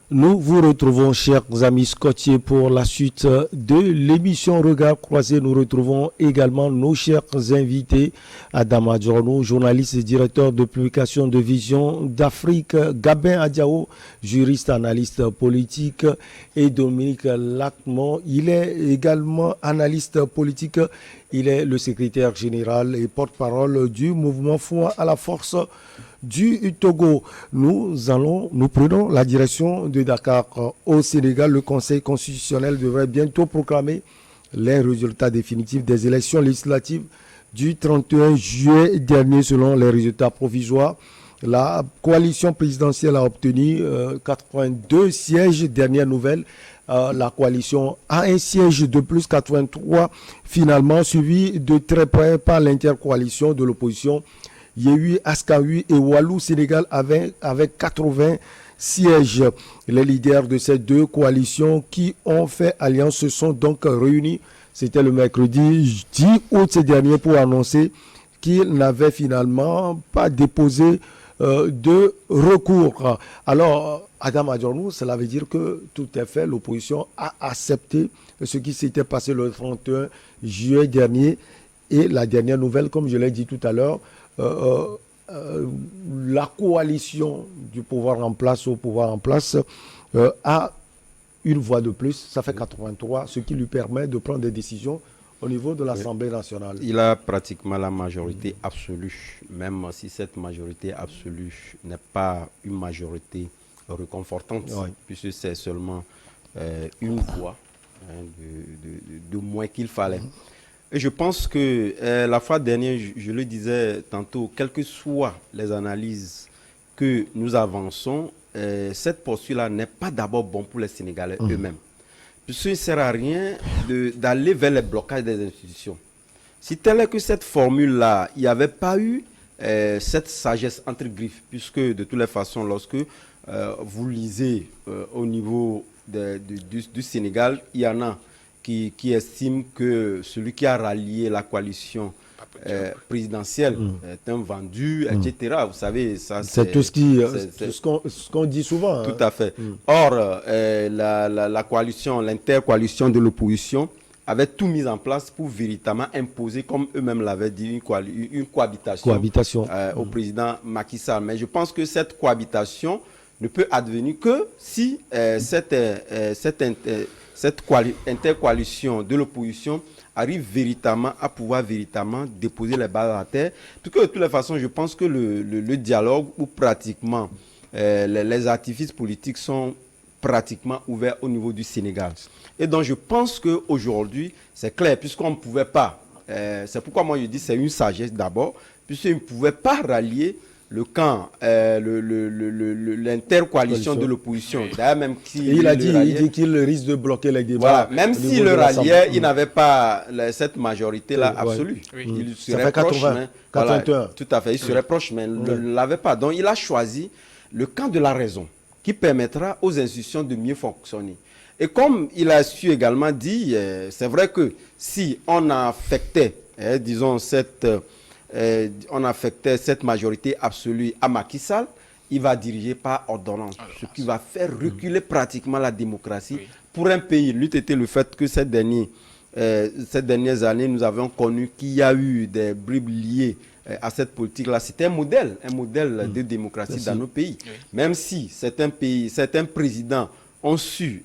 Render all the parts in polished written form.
Nous vous retrouvons, chers amis scottiers, pour la suite de l'émission Regard croisé. Nous retrouvons également nos chers invités, Adama Djorno, journaliste et directeur de publication de Vision d'Afrique, Gabin Adiao, juriste analyste politique, et Dominique Lacmont. Il est également analyste politique. Il est le secrétaire général et porte-parole du mouvement Foi à la force du Togo. Nous prenons la direction de Dakar au Sénégal. Le Conseil constitutionnel devrait bientôt proclamer les résultats définitifs des élections législatives du 31 juillet dernier. Selon les résultats provisoires, la coalition présidentielle a obtenu 82 sièges. Dernière nouvelle, la coalition a un siège de plus, 83 finalement, suivi de très près par l'intercoalition de l'opposition Yehui Askawi et Walou Sénégal avec 80 sièges. Les leaders de ces deux coalitions qui ont fait alliance se sont donc réunis. C'était le mercredi 10 août ces derniers pour annoncer qu'ils n'avaient finalement pas déposé de recours. Alors, Adam Adjornou, cela veut dire que tout est fait. L'opposition a accepté ce qui s'était passé le 31 juillet dernier. Et la dernière nouvelle, comme je l'ai dit tout à l'heure, la coalition du pouvoir en place a une voix de plus, ça fait 83, ce qui lui permet de prendre des décisions au niveau de l'Assemblée nationale. Il a pratiquement la majorité absolue, même si cette majorité absolue n'est pas une majorité réconfortante, puisque c'est seulement une voix de moins qu'il fallait. Et je pense que la fois dernière, je le disais tantôt, quelles que soient les analyses que nous avançons, cette posture-là n'est pas d'abord bon pour les Sénégalais eux-mêmes. Puisqu'il ne sert à rien d'aller vers les blocages des institutions. Si tel est que cette formule-là, il n'y avait pas eu cette sagesse entre griffes, puisque de toutes les façons, lorsque vous lisez au niveau du Sénégal, il y en a qui estime que celui qui a rallié la coalition présidentielle est un vendu, etc. Vous savez, ça c'est tout ce qu'on dit souvent. Tout à fait. Or, la coalition, l'intercoalition de l'opposition avait tout mis en place pour véritablement imposer, comme eux-mêmes l'avaient dit, une cohabitation au président Macky Sall. Mais je pense que cette cohabitation ne peut advenir que si cette intercoalition de l'opposition arrive véritablement à pouvoir déposer les balles à terre. Parce que de toutes les façons, je pense que le dialogue ou pratiquement les artifices politiques sont pratiquement ouverts au niveau du Sénégal. Et donc je pense qu'aujourd'hui, c'est clair, puisqu'on ne pouvait pas, c'est pourquoi moi je dis c'est une sagesse d'abord, puisqu'on ne pouvait pas rallier le camp, l'intercoalition de l'opposition. D'ailleurs, même il dit qu'il risque de bloquer les débats. Voilà. Même s'il le ralliait, il n'avait pas cette majorité-là absolue. Il serait proche, 81. Tout à fait, il serait proche, mais il ne l'avait pas. Donc, il a choisi le camp de la raison, qui permettra aux institutions de mieux fonctionner. Et comme il a su également dire, c'est vrai que si on affectait, disons, on affectait cette majorité absolue à Macky Sall, il va diriger par ordonnance, ce qui va faire reculer pratiquement la démocratie pour un pays. L'eût été le fait que ces dernières années, nous avons connu qu'il y a eu des bribes liées à cette politique-là. C'était un modèle de démocratie dans nos pays. Même si certains présidents ont su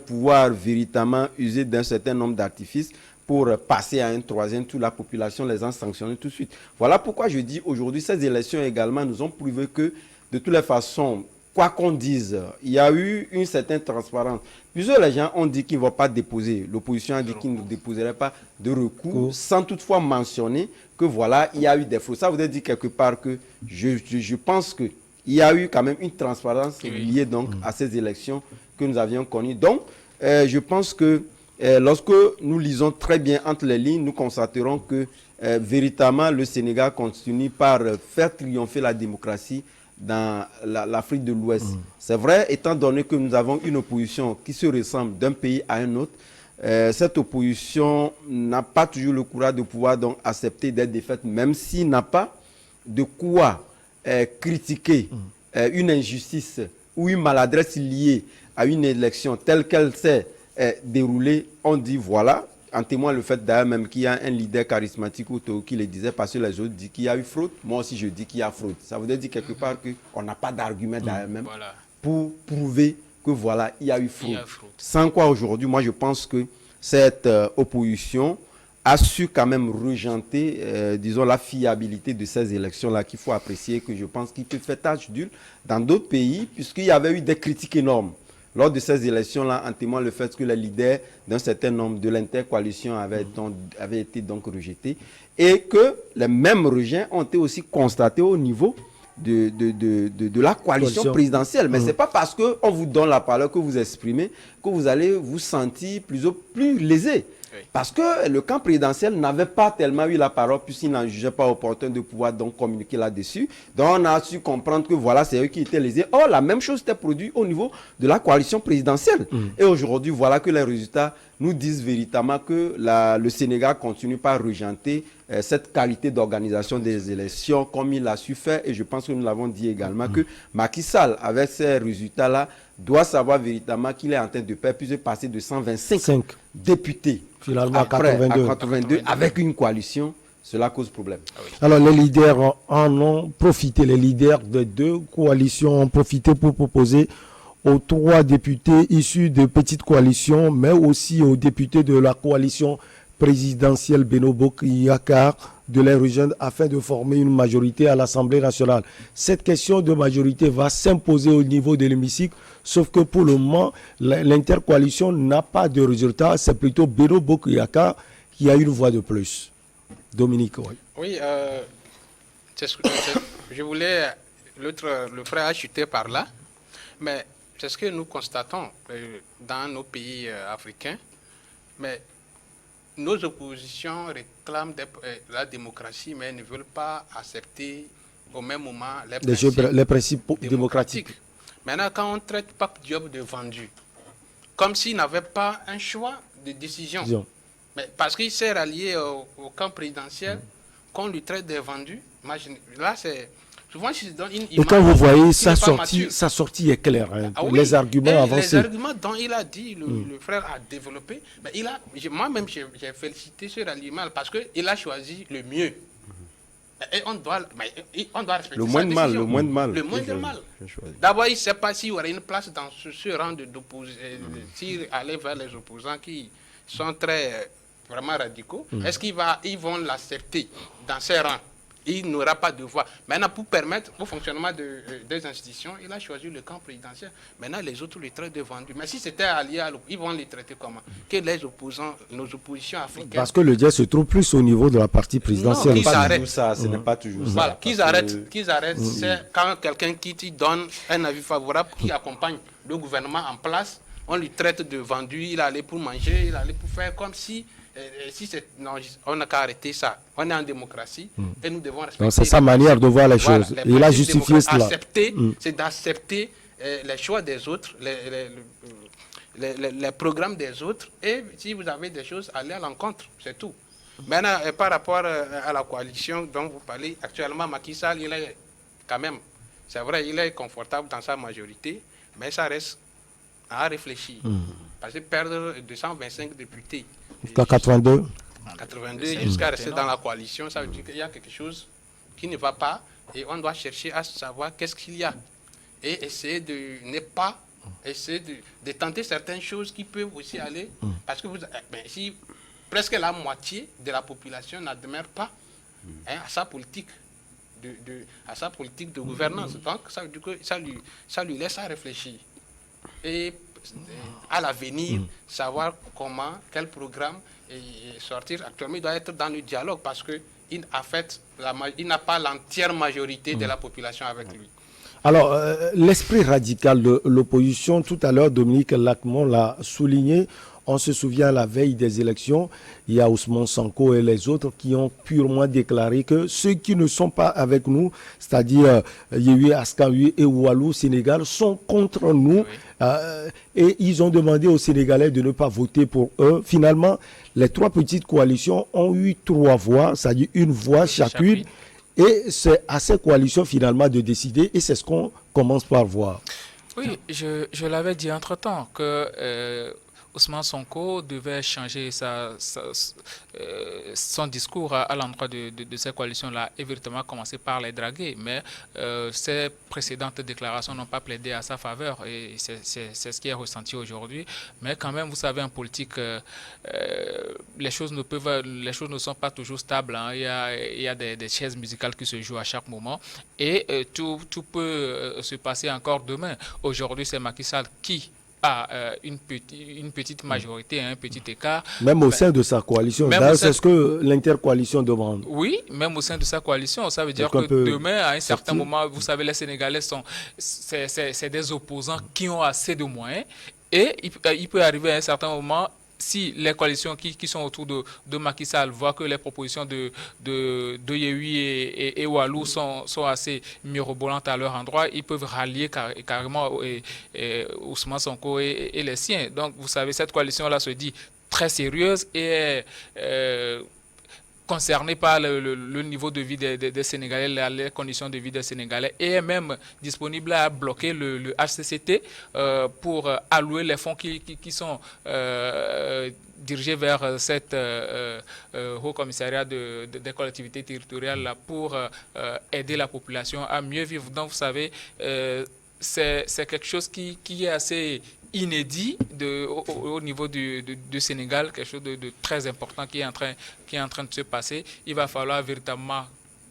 pouvoir véritablement user d'un certain nombre d'artifices pour passer à un troisième tour, la population les a sanctionnés tout de suite. Voilà pourquoi je dis aujourd'hui, ces élections également nous ont prouvé que, de toutes les façons, quoi qu'on dise, il y a eu une certaine transparence. Plusieurs les gens ont dit qu'ils ne vont pas déposer, l'opposition a dit qu'ils ne déposeraient pas de recours, sans toutefois mentionner que voilà, il y a eu des fraudes. Ça voudrait dire quelque part que je pense qu'il y a eu quand même une transparence liée donc à ces élections que nous avions connues. Donc, je pense que lorsque nous lisons très bien entre les lignes, nous constaterons que véritablement le Sénégal continue par faire triompher la démocratie dans l'Afrique de l'Ouest. C'est vrai, étant donné que nous avons une opposition qui se ressemble d'un pays à un autre, cette opposition n'a pas toujours le courage de pouvoir donc accepter des défaites, même s'il n'a pas de quoi critiquer une injustice ou une maladresse liée à une élection telle qu'elle s'est déroulée, on dit voilà. En témoigne le fait d'ailleurs même qu'il y a un leader charismatique qui le disait parce que les autres disent qu'il y a eu fraude. Moi aussi je dis qu'il y a fraude. Ça veut dire quelque part qu'on n'a pas d'argument d'ailleurs même pour prouver que voilà, il y a eu fraude. Sans quoi aujourd'hui, moi je pense que cette opposition a su quand même regenter, disons, la fiabilité de ces élections-là qu'il faut apprécier, que je pense qu'il peut faire tâche d'huile dans d'autres pays, puisqu'il y avait eu des critiques énormes. Lors de ces élections-là, en témoigne le fait que les leaders d'un certain nombre de l'intercoalition avaient été donc rejetés et que les mêmes rejets ont été aussi constatés au niveau de la coalition présidentielle. Mais ce n'est pas parce qu'on vous donne la parole que vous exprimez que vous allez vous sentir plus lésé. Oui. Parce que le camp présidentiel n'avait pas tellement eu la parole puisqu'il n'en jugeait pas opportun de pouvoir donc communiquer là-dessus. Donc on a su comprendre que voilà, c'est eux qui étaient lésés. Or, la même chose était produite au niveau de la coalition présidentielle. Et aujourd'hui, voilà que les résultats nous disent véritablement que le Sénégal continue par regenter cette qualité d'organisation des élections comme il a su faire. Et je pense que nous l'avons dit également que Macky Sall, avec ces résultats-là, doit savoir véritablement qu'il est en train de perdre, puisqu'il est passé de 125 députés finalement après, à 82 avec une coalition. Cela cause problème. Alors les leaders en ont profité, les leaders de deux coalitions ont profité pour proposer aux 3 députés issus de petites coalitions, mais aussi aux députés de la coalition présidentielle Benno Bokk Yakaar de les rejoindre afin de former une majorité à l'Assemblée nationale. Cette question de majorité va s'imposer au niveau de l'hémicycle, sauf que pour le moment, l'intercoalition n'a pas de résultat. C'est plutôt Benno Bokk Yakaar qui a une voix de plus. Dominique, oui. Oui, je voulais... Le frère a chuté par là, mais c'est ce que nous constatons dans nos pays africains. Mais nos oppositions réclament la démocratie, mais ne veulent pas accepter au même moment les principes démocratiques. Maintenant, quand on traite Pape Diop de vendu, comme s'il n'avait pas un choix de décision, mais parce qu'il s'est rallié au camp présidentiel, qu'on lui traite de vendu, là c'est... Souvent, je donne une image. Et quand vous voyez sa sortie est claire, hein, les arguments avancés. Les arguments dont il a dit, le frère a développé, mais moi-même j'ai félicité ce ralliement parce qu'il a choisi le mieux. Et on doit respecter le moins de mal, le moins de mal. Le moins de mal. D'abord, il ne sait pas s'il y aurait une place dans ce rang d'opposition, s'il allait vers les opposants qui sont vraiment radicaux. Est-ce qu'ils vont l'accepter dans ces rangs? Il n'aura pas de voix. Maintenant, pour permettre au fonctionnement des institutions, il a choisi le camp présidentiel. Maintenant, les autres les traitent de vendus. Mais si c'était allié à ils vont les traiter comment? Que les opposants, nos oppositions africaines... Parce que le diable se trouve plus au niveau de la partie présidentielle. Non, qu'ils arrêtent. Ce n'est pas toujours ça. Voilà, qu'ils arrêtent. C'est quand quelqu'un qui te donne un avis favorable, qui accompagne le gouvernement en place, on lui traite de vendu, il allait pour manger, il allait pour faire comme si... non, on n'a qu'à arrêter ça. On est en démocratie et nous devons respecter. C'est sa manière de voir les choses. Il a justifié cela. C'est d'accepter les choix des autres, les programmes des autres. Et si vous avez des choses, allez à l'encontre. C'est tout. Maintenant, par rapport à la coalition dont vous parlez, actuellement, Macky Sall, il est quand même, c'est vrai, il est confortable dans sa majorité, mais ça reste à réfléchir. Parce que perdre 225 députés, jusqu'à 82 jusqu'à rester dans la coalition, ça veut dire qu'il y a quelque chose qui ne va pas et on doit chercher à savoir qu'est-ce qu'il y a et essayer de tenter certaines choses qui peuvent aussi aller parce que si presque la moitié de la population n'admire pas à sa politique de gouvernance, donc ça veut dire que ça lui laisse à réfléchir et à l'avenir, savoir comment, quel programme sortir. Actuellement, il doit être dans le dialogue parce qu'il n'a pas l'entière majorité de la population avec lui. Alors, l'esprit radical de l'opposition, tout à l'heure, Dominique Lacmon l'a souligné. On se souvient, la veille des élections, il y a Ousmane Sonko et les autres qui ont purement déclaré que ceux qui ne sont pas avec nous, c'est-à-dire Yewwi Askan Wi et Wallu Sénégal, sont contre nous. Et ils ont demandé aux Sénégalais de ne pas voter pour eux. Finalement, les 3 petites coalitions ont eu 3 voix, c'est-à-dire une voix chacune. Et c'est à ces coalitions finalement de décider et c'est ce qu'on commence par voir. Oui, je l'avais dit entre-temps que Ousmane Sonko devait changer son discours à l'endroit de ces coalitions-là et véritablement commencer par les draguer. Mais ces précédentes déclarations n'ont pas plaidé à sa faveur et c'est ce qui est ressenti aujourd'hui. Mais quand même, vous savez, en politique, les choses ne sont pas toujours stables. Hein. Il y a des chaises musicales qui se jouent à chaque moment et tout peut se passer encore demain. Aujourd'hui, c'est Macky Sall qui a une petite majorité, un petit écart. Même au sein de sa coalition. C'est ce que l'intercoalition demande. Oui, même au sein de sa coalition. Ça veut dire que demain, à un certain moment, vous savez, les Sénégalais c'est des opposants qui ont assez de moyens. Et il peut arriver à un certain moment, si les coalitions qui sont autour de Macky Sall voient que les propositions de Yewwi et Wallu sont assez mirobolantes à leur endroit, ils peuvent rallier carrément Ousmane Sonko et les siens. Donc, vous savez, cette coalition-là se dit très sérieuse et concernée par le niveau de vie des Sénégalais, les conditions de vie des Sénégalais, et est même disponible à bloquer le HCCT pour allouer les fonds qui sont dirigés vers cet haut commissariat des collectivités territoriales là, pour aider la population à mieux vivre. Donc, vous savez, c'est quelque chose qui est assez inédit au niveau du Sénégal, quelque chose de très important qui est en train de se passer. Il va falloir véritablement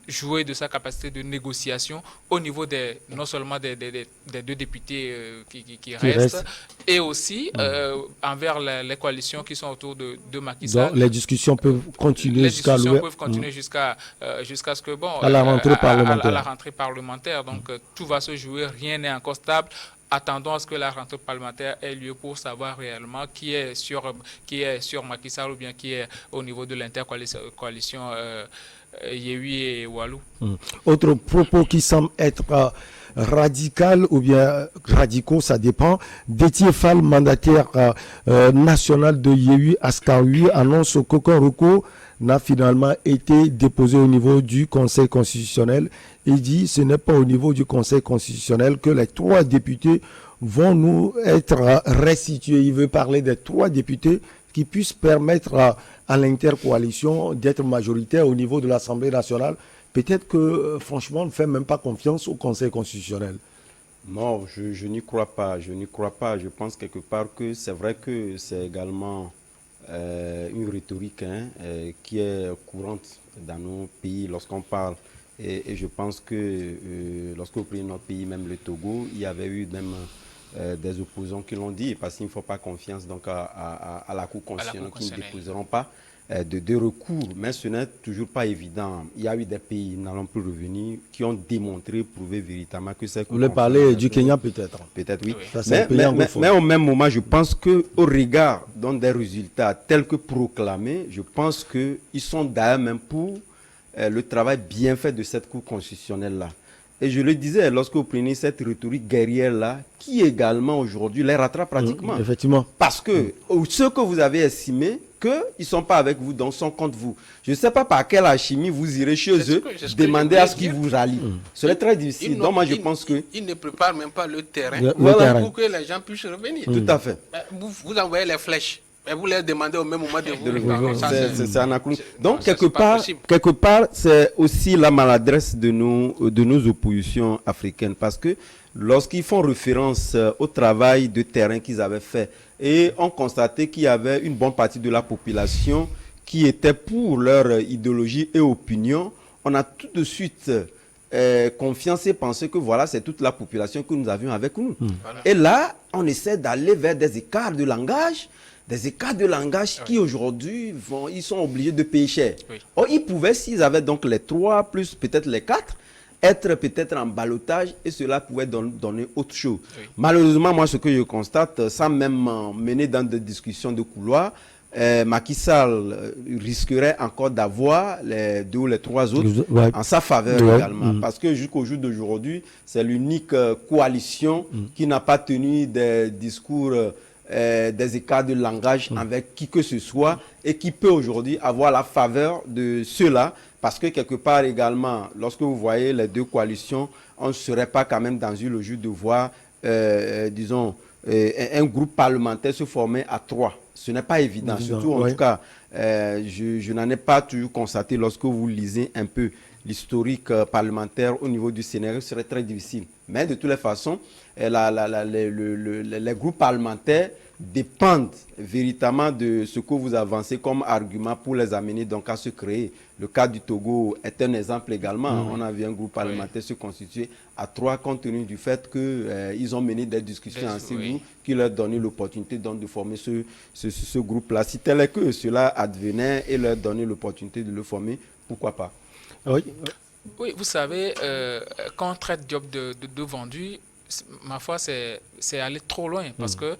jouer de sa capacité de négociation au niveau non seulement des deux députés qui restent, et aussi envers les coalitions qui sont autour de Macky Sall. Donc, les discussions peuvent continuer jusqu'à ce que, à la rentrée parlementaire. À la rentrée parlementaire. Donc, tout va se jouer, rien n'est encore stable. Attendons à ce que la rentrée parlementaire ait lieu pour savoir réellement qui est sur Macky Sall ou bien qui est au niveau de l'intercoalition Yewwi et Wallu. Autre propos qui semble être radical ou bien radicaux, ça dépend. Déthié Fall, mandataire national de Yewwi Askan-Wi, annonce qu'aucun recours n'a finalement été déposé au niveau du Conseil constitutionnel. Il dit ce n'est pas au niveau du Conseil constitutionnel que les 3 députés vont nous être restitués. Il veut parler des 3 députés qui puissent permettre à l'intercoalition d'être majoritaire au niveau de l'Assemblée nationale. Peut-être que, franchement, on ne fait même pas confiance au Conseil constitutionnel. Non, je n'y crois pas. Je n'y crois pas. Je pense quelque part que c'est vrai que c'est également une rhétorique qui est courante dans nos pays lorsqu'on parle. Et je pense que lorsque vous prenez notre pays, même le Togo, il y avait eu même des opposants qui l'ont dit, parce qu'il ne faut pas confiance donc à la Cour constitutionnelle qui ne déposeront pas de recours. Mais ce n'est toujours pas évident. Il y a eu des pays, nous n'allons plus revenir, qui ont démontré, prouvé véritablement que c'est... Vous voulez parler du Kenya peut-être? Peut-être oui. Oui. Mais au même moment, je pense qu'au regard des résultats tels que proclamés, je pense qu'ils sont d'ailleurs même pour le travail bien fait de cette Cour constitutionnelle-là. Et je le disais, lorsque vous prenez cette rhétorique guerrière-là, qui également aujourd'hui les rattrape pratiquement. Effectivement. Parce que ceux que vous avez estimés qu'ils ne sont pas avec vous, donc sont contre vous. Je ne sais pas par quelle alchimie vous irez chez eux, demander à ce qu'ils vous rallient. Ce serait très difficile. Donc moi je pense que... Ils ne préparent même pas le terrain pour que les gens puissent revenir. Tout à fait. Vous envoyez les flèches. Mais vous les demandez au même moment de vous. C'est anachronique. Donc, quelque part, c'est aussi la maladresse de nos oppositions africaines. Parce que lorsqu'ils font référence au travail de terrain qu'ils avaient fait, et on constatait qu'il y avait une bonne partie de la population qui était pour leur idéologie et opinion, on a tout de suite confiance et pensé que voilà, c'est toute la population que nous avions avec nous. Voilà. Et là, on essaie d'aller vers des écarts de langage, qui aujourd'hui ils sont obligés de payer cher. Oui. Or, ils pouvaient, s'ils avaient donc les 3 plus peut-être les 4, être peut-être en ballottage et cela pouvait donner autre chose. Oui. Malheureusement, moi, ce que je constate, sans même mener dans des discussions de couloir, Macky Sall risquerait encore d'avoir les 2 ou les 3 autres en sa faveur également. Parce que jusqu'au jour d'aujourd'hui, c'est l'unique coalition qui n'a pas tenu des discours... des écarts de langage avec qui que ce soit et qui peut aujourd'hui avoir la faveur de ceux-là parce que quelque part également, lorsque vous voyez les 2 coalitions, on ne serait pas quand même dans une logique de voir disons, un groupe parlementaire se former à 3. Ce n'est pas évident. Surtout, en tout cas, je n'en ai pas toujours constaté lorsque vous lisez un peu l'historique parlementaire au niveau du Sénégal, ce serait très difficile. Mais de toutes les façons, les groupes parlementaires dépendent véritablement de ce que vous avancez comme argument pour les amener donc à se créer. Le cas du Togo est un exemple également. On a vu un groupe parlementaire se constituer à 3 compte tenu du fait qu'ils ont mené des discussions ensemble qui leur donnaient l'opportunité donc de former ce groupe-là. Si tel est que cela advenait et leur donner l'opportunité de le former, pourquoi pas? Oui, vous savez, quand on traite Diop de vendu, ma foi, c'est aller trop loin parce que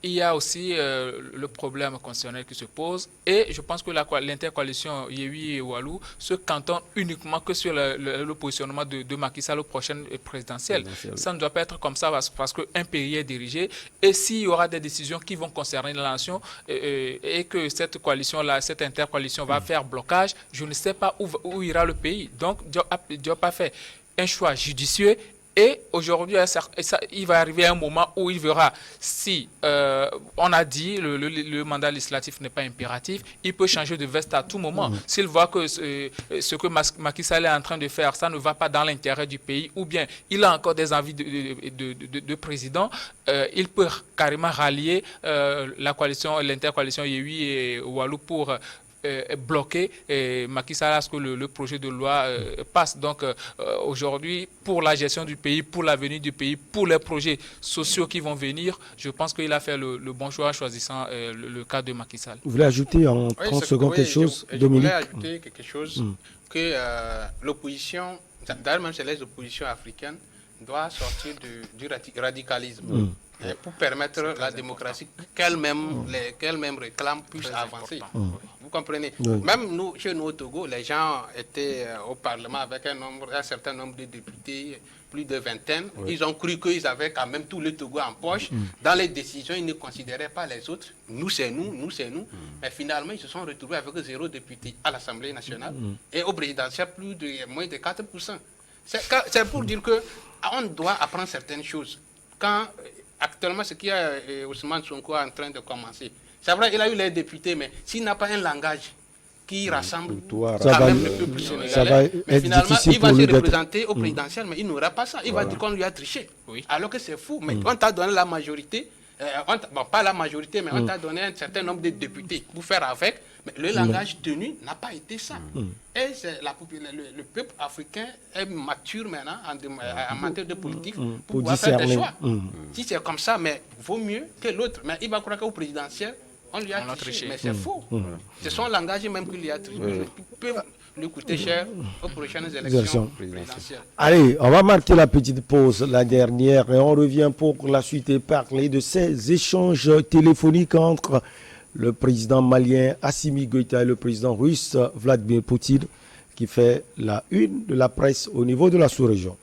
il y a aussi le problème constitutionnel qui se pose et je pense que l'intercoalition Yewwi et Wallu se cantonne uniquement que sur le positionnement de Macky Sall aux prochaines présidentielles. Ça ne doit pas être comme ça parce qu'un pays est dirigé et s'il y aura des décisions qui vont concerner la nation et que cette coalition-là, cette intercoalition va faire blocage, je ne sais pas où ira le pays. Donc, Diop a fait un choix judicieux. Et aujourd'hui, il va arriver un moment où il verra si, on a dit, le mandat législatif n'est pas impératif, il peut changer de veste à tout moment. S'il voit que ce que Macky Sall est en train de faire, ça ne va pas dans l'intérêt du pays, ou bien il a encore des envies de président, il peut carrément rallier la coalition, l'intercoalition Yewwi et Wallu pour bloquer Macky Sall à ce que le projet de loi passe. Donc aujourd'hui, pour la gestion du pays, pour l'avenir du pays, pour les projets sociaux qui vont venir, je pense qu'il a fait le bon choix en choisissant le cas de Macky Sall. Vous voulez ajouter en 30 secondes quelque chose, Dominique? Je voulais ajouter quelque chose que l'opposition, d'ailleurs même c'est les oppositions africaines, doit sortir du radicalisme. Pour permettre la démocratie qu'elle-même réclame puisse avancer. Vous comprenez? Même nous, chez nous au Togo, les gens étaient au Parlement avec un certain nombre de députés, plus de vingtaine. Ils ont cru qu'ils avaient quand même tout le Togo en poche. Dans les décisions, ils ne considéraient pas les autres. Nous, c'est nous, nous, c'est nous. Mais finalement, ils se sont retrouvés avec 0 député à l'Assemblée nationale et au présidentiel, moins de 4%. C'est pour dire qu'on doit apprendre certaines choses. Actuellement, ce qui est Ousmane Sonko en train de commencer. C'est vrai, il a eu les députés, mais s'il n'a pas un langage qui rassemble quand même le peuple sénégalais, mais finalement, il va se représenter au présidentiel, mais il n'aura pas ça. Il va dire qu'on lui a triché. Alors que c'est fou. Mais on t'a donné la majorité, bon, pas la majorité, mais on t'a donné un certain nombre de députés pour faire avec. Mais le langage tenu n'a pas été ça. Et le peuple africain est mature maintenant en matière de politique pour pouvoir faire des choix. Si c'est comme ça, mais vaut mieux que l'autre. Mais il va croire qu'au présidentiel, on lui a triché. Mais c'est faux. C'est son langage même qui lui a triché. Il peut lui coûter cher aux prochaines élections présidentielles. Allez, on va marquer la petite pause, la dernière, et on revient pour la suite et parler de ces échanges téléphoniques entre le président malien Assimi Goïta et le président russe Vladimir Poutine qui fait la une de la presse au niveau de la sous-région.